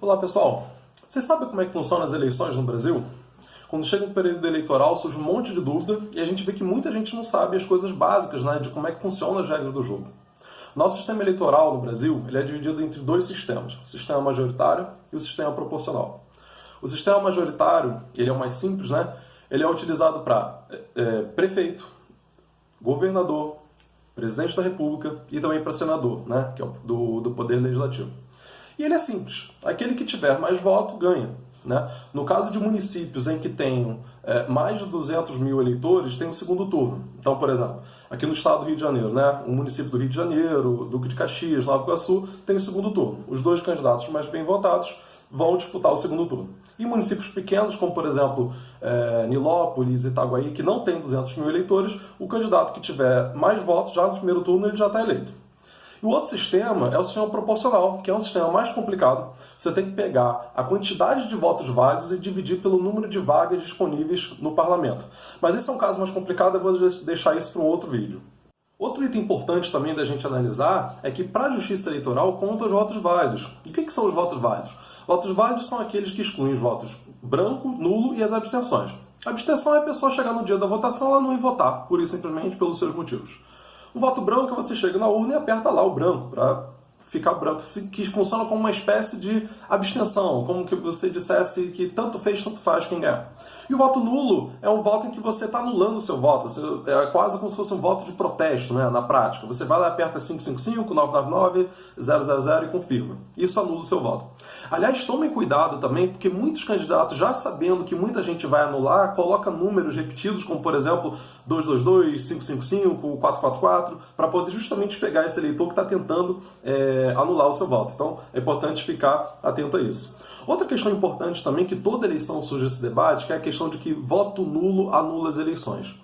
Olá pessoal, vocês sabem como é que funcionam as eleições no Brasil? Quando chega um período eleitoral surge um monte de dúvida e a gente vê que muita gente não sabe as coisas básicas, né, de como é que funcionam as regras do jogo. Nosso sistema eleitoral no Brasil ele é dividido entre dois sistemas, o sistema majoritário e o sistema proporcional. O sistema majoritário, ele é o mais simples, né? Ele é utilizado para prefeito, governador, presidente da república e também para senador, né, que é do poder legislativo. E ele é simples, aquele que tiver mais voto ganha. Né? No caso de municípios em que tenham mais de 200 mil eleitores, tem o segundo turno. Então, por exemplo, aqui no estado do Rio de Janeiro, né? O município do Rio de Janeiro, Duque de Caxias, Nova Iguaçu, tem o segundo turno. Os dois candidatos mais bem votados vão disputar o segundo turno. E municípios pequenos, como por exemplo Nilópolis, Itaguaí, que não tem 200 mil eleitores, o candidato que tiver mais votos já no primeiro turno ele já está eleito. O outro sistema é o sistema proporcional, que é um sistema mais complicado. Você tem que pegar a quantidade de votos válidos e dividir pelo número de vagas disponíveis no parlamento. Mas esse é um caso mais complicado, eu vou deixar isso para um outro vídeo. Outro item importante também da gente analisar é que para a justiça eleitoral conta os votos válidos. E o que são os votos válidos? Votos válidos são aqueles que excluem os votos branco, nulo e as abstenções. A abstenção é a pessoa chegar no dia da votação e ela não ir votar, pura e simplesmente pelos seus motivos. Um voto branco, você chega na urna e aperta lá o branco, para ficar branco, que funciona como uma espécie de abstenção, como que você dissesse que tanto fez, tanto faz quem ganhar. E o voto nulo é um voto em que você está anulando o seu voto, é quase como se fosse um voto de protesto, né, na prática. Você vai lá, aperta 555, 999, 000 e confirma. Isso anula o seu voto. Aliás, tomem cuidado também, porque muitos candidatos, já sabendo que muita gente vai anular, colocam números repetidos, como por exemplo 222, 555, 444, para poder justamente pegar esse eleitor que está tentando anular o seu voto. Então, é importante ficar atento a isso. Outra questão importante também, que toda eleição surge esse debate, que é a questão de que voto nulo anula as eleições.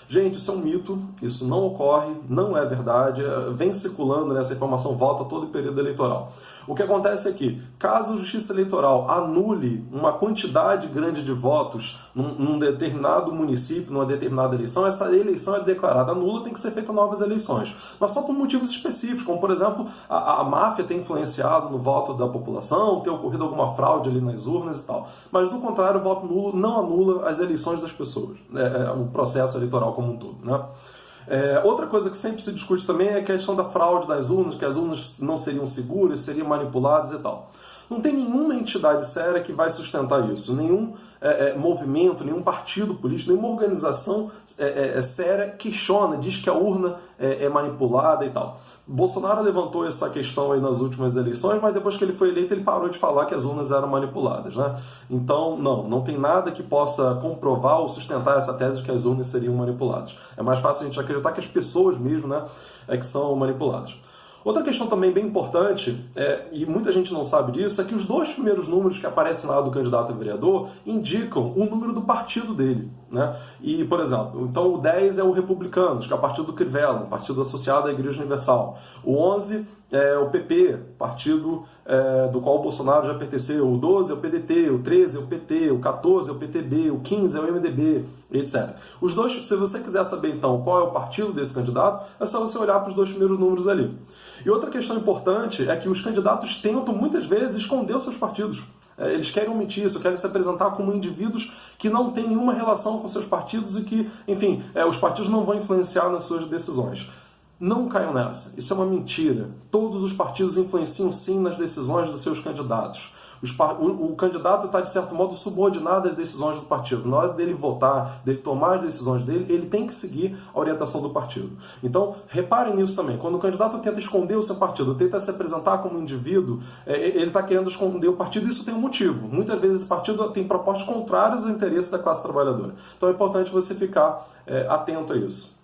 Gente, isso é um mito, isso não ocorre, não é verdade, vem circulando nessa informação, volta todo o período eleitoral. O que acontece é que, caso a Justiça Eleitoral anule uma quantidade grande de votos num determinado município, numa determinada eleição, essa eleição é declarada nula, tem que ser feita novas eleições. Mas só por motivos específicos, como por exemplo, a máfia ter influenciado no voto da população, ter ocorrido alguma fraude ali nas urnas e tal. Mas, do contrário, o voto nulo não anula as eleições das pessoas, o processo eleitoral como um todo, né? Outra coisa que sempre se discute também é a questão da fraude das urnas, que as urnas não seriam seguras, seriam manipuladas e tal. Não tem nenhuma entidade séria que vai sustentar isso, nenhum movimento, nenhum partido político, nenhuma organização séria questiona, diz que a urna é manipulada e tal. Bolsonaro levantou essa questão aí nas últimas eleições, mas depois que ele foi eleito ele parou de falar que as urnas eram manipuladas, né? Então, não tem nada que possa comprovar ou sustentar essa tese de que as urnas seriam manipuladas. É mais fácil a gente acreditar que as pessoas mesmo, né, que são manipuladas. Outra questão também bem importante, e muita gente não sabe disso, é que os dois primeiros números que aparecem lá do candidato a vereador indicam o número do partido dele, né? E, por exemplo, então o 10 é o Republicanos, que é o partido do Crivella, um partido associado à Igreja Universal. O 11 é o PP, partido do qual o Bolsonaro já pertenceu. O 12 é o PDT, o 13 é o PT, o 14 é o PTB, o 15 é o MDB, etc. Os dois, se você quiser saber então qual é o partido desse candidato, é só você olhar para os dois primeiros números ali. E outra questão importante é que os candidatos tentam muitas vezes esconder os seus partidos. Eles querem omitir isso, querem se apresentar como indivíduos que não têm nenhuma relação com seus partidos e que, enfim, os partidos não vão influenciar nas suas decisões. Não caiam nessa. Isso é uma mentira. Todos os partidos influenciam sim nas decisões dos seus candidatos. O candidato está, de certo modo, subordinado às decisões do partido. Na hora dele votar, dele tomar as decisões dele, ele tem que seguir a orientação do partido. Então, reparem nisso também. Quando o candidato tenta esconder o seu partido, tenta se apresentar como um indivíduo, ele está querendo esconder o partido e isso tem um motivo. Muitas vezes esse partido tem propostas contrárias ao interesse da classe trabalhadora. Então é importante você ficar atento a isso.